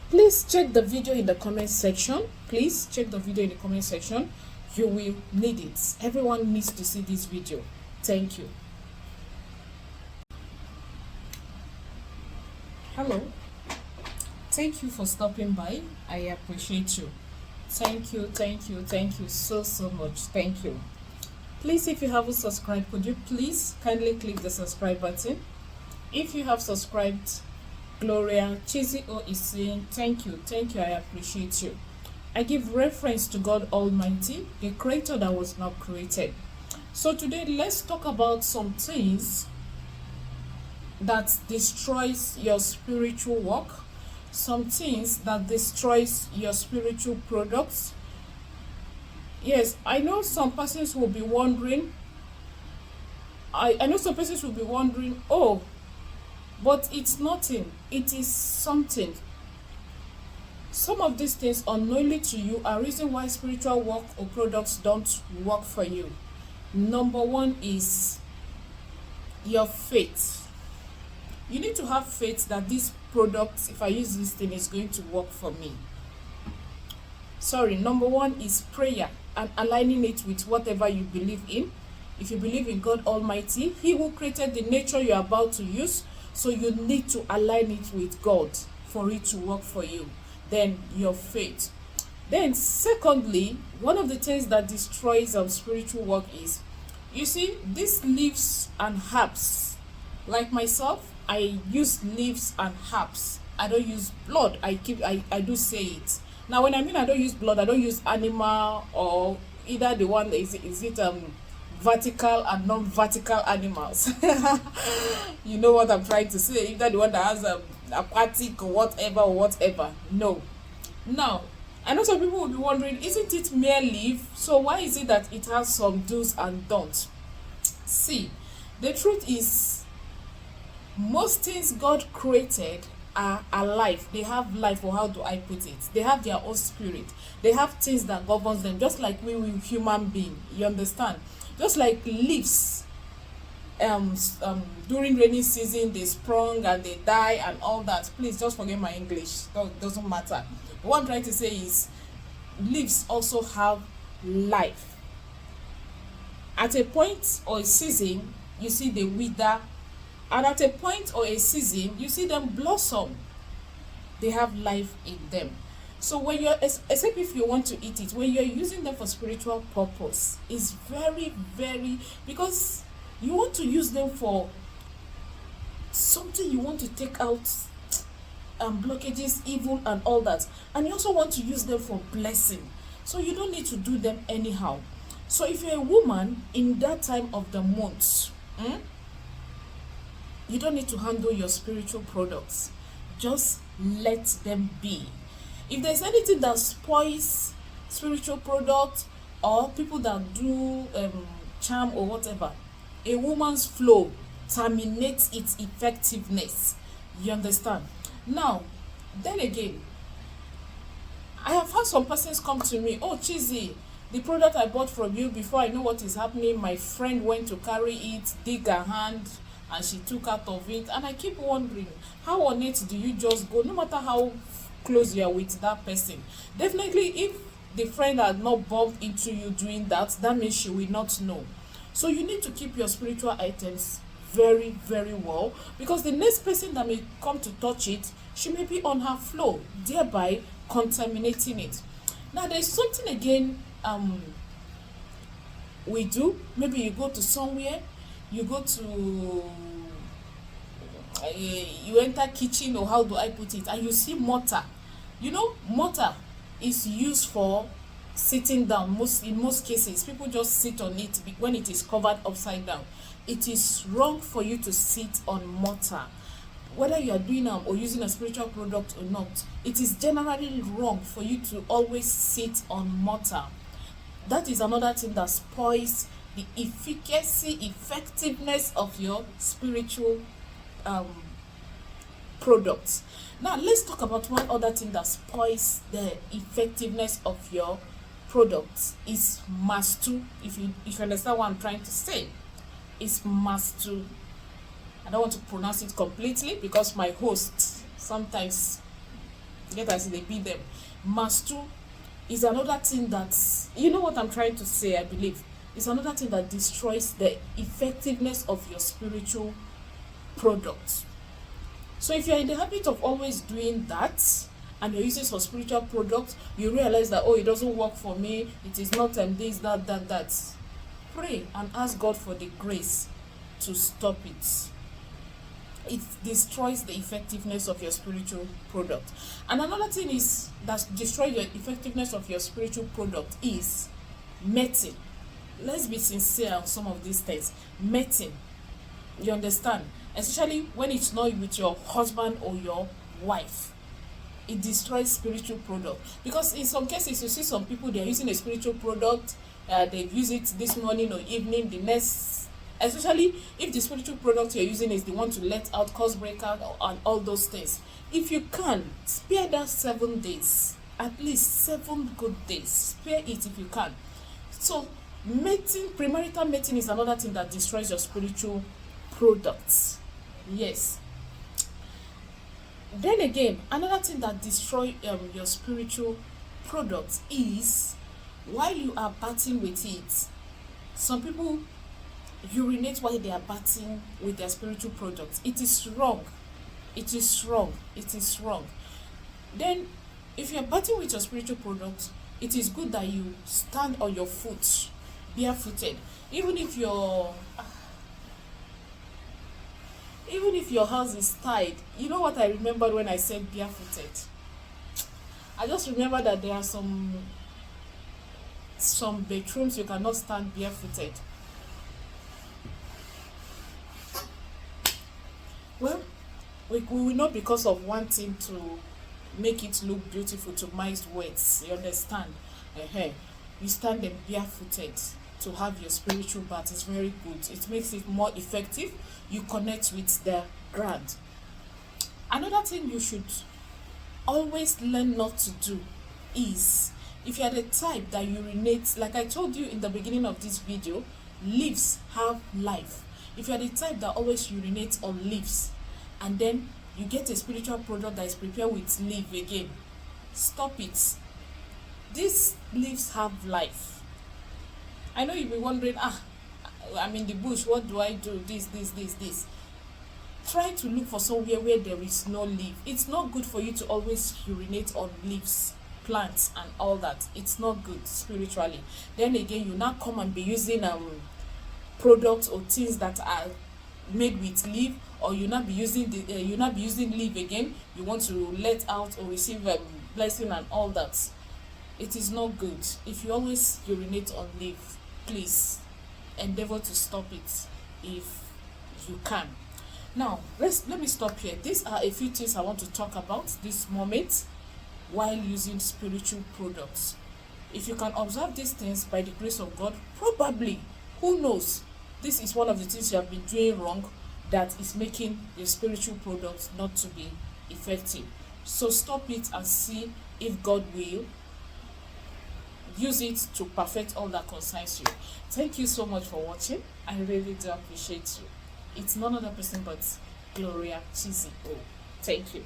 Please check the video in the comment section. Please check the video in the comment section. You will need it. Everyone needs to see this video. Thank you. Hello. Thank you for stopping by. I appreciate you. Thank you so much. Thank you. Please, if you haven't subscribed, could you please kindly click the subscribe button? If you have subscribed, Gloria Chizzy O is saying thank you, I appreciate you. I give reference to God Almighty, the creator that was not created. So today let's talk about some things that destroys your spiritual work, some things that destroys your spiritual products. Yes, I know some persons will be wondering, I know some persons will be wondering, oh, but it's nothing, it is something. Some of these things unknowingly to you are reason why spiritual work or products don't work for you. Number one is your faith. You need to have faith that this product, if I use this thing, is going to work for me. Number one is prayer and aligning it with whatever you believe in. If you believe in God Almighty, He who created the nature you're about to use, so you need to align it with God for it to work for you. Then your faith. Then secondly, one of the things that destroys our spiritual work is, you see, these leaves and herbs. Like myself, I use leaves and herbs. I don't use blood. I do say it. Now, when I mean I don't use blood, I don't use animal or either the one is it vertical and non-vertical animals. You know what I'm trying to say? Either the one that has aquatic or whatever. No. Now, I know some people will be wondering, isn't it mere leaf? So why is it that it has some do's and don'ts? See, the truth is, most things God created are alive. They have life, or how do I put it? They have their own spirit. They have things that governs them, just like we human being. You understand? Just like leaves, during rainy season they sprung and they die and all that. Please just forget my English. Doesn't matter. But what I'm trying to say is, leaves also have life. At a point or a season, you see they wither, and at a point or a season, you see them blossom. They have life in them. So when you're, except if you want to eat it, when you're using them for spiritual purpose, it's very, because you want to use them for something, you want to take out blockages, evil and all that, and you also want to use them for blessing. So you don't need to do them anyhow. So if you're a woman in that time of the month, you don't need to handle your spiritual products. Just let them be. If there's anything that spoils spiritual products or people that do charm or whatever, a woman's flow terminates its effectiveness. You understand? Now, then again, I have had some persons come to me, oh Chizzy, the product I bought from you, before I know what is happening, my friend went to carry it, dig her hand, and she took out of it. And I keep wondering, how on it do you just go, no matter how close you are with that person? Definitely, if the friend had not bumped into you doing that, that means she will not know. So you need to keep your spiritual items very, very well, because the next person that may come to touch it, she may be on her flow, thereby contaminating it. Now, there's something again we do. Maybe you go to somewhere, you go to you enter kitchen, or how do I put it, and you see mortar. You know, mortar is used for sitting down. In most cases, people just sit on it when it is covered upside down. It is wrong for you to sit on mortar, whether you are doing or using a spiritual product or not. It is generally wrong for you to always sit on mortar. That is another thing that spoils the efficacy, effectiveness of your spiritual products. Now, let's talk about one other thing that spoils the effectiveness of your products. Is mastu. If you understand what I'm trying to say, it's mastu. I don't want to pronounce it completely because my host sometimes Get as they beat them. Mastu is another thing that, you know what I'm trying to say, I believe. It's another thing that destroys the effectiveness of your spiritual product. So if you're in the habit of always doing that, and you're using some spiritual product, you realize that, oh, it doesn't work for me, it is not this, that. Pray and ask God for the grace to stop it. It destroys the effectiveness of your spiritual product. And another thing is that destroys your effectiveness of your spiritual product is mating. Let's be sincere on some of these things. Mating. You understand? Especially when it's not with your husband or your wife. It destroys spiritual product. Because in some cases, you see some people, they're using a spiritual product, they've used it this morning or evening, the next, especially if the spiritual product you're using is the one to let out, cause breakout, and all those things. If you can, spare that 7 days, at least 7 good days, spare it if you can. So mating, premarital mating is another thing that destroys your spiritual products. Yes. Then again, another thing that destroys your spiritual products is while you are battling with it. Some people urinate while they are battling with their spiritual products. It is wrong. It is wrong. It is wrong. Then, if you are battling with your spiritual products, it is good that you stand on your foot, barefooted. Even if your house is tied. You know what I remembered when I said barefooted? I just remember that there are some bedrooms you cannot stand barefooted. Well, we will not, because of wanting to make it look beautiful, to mince words. You understand? You stand them barefooted to have your spiritual bath. It's very good. It makes it more effective. You connect with the ground. Another thing you should always learn not to do is, if you are the type that urinates, like I told you in the beginning of this video, leaves have life. If you are the type that always urinates on leaves, and then you get a spiritual product that is prepared with leaf again, stop it. These leaves have life. I know you'll be wondering, I'm in the bush, what do I do? This. Try to look for somewhere where there is no leaf. It's not good for you to always urinate on leaves, plants, and all that. It's not good spiritually. Then again, you now come and be using products or things that are made with leaf, or you not be using leaf again. You want to let out or receive a blessing and all that. It is not good. If you always urinate on leaf, please endeavor to stop it if you can. Now, let me stop here. These are a few things I want to talk about this moment while using spiritual products. If you can observe these things by the grace of God, probably, who knows, this is one of the things you have been doing wrong that is making your spiritual products not to be effective. So stop it and see if God will use it to perfect all that concerns you. Thank you so much for watching. I really do appreciate you. It's none other person but Gloria Chizzy. Thank you.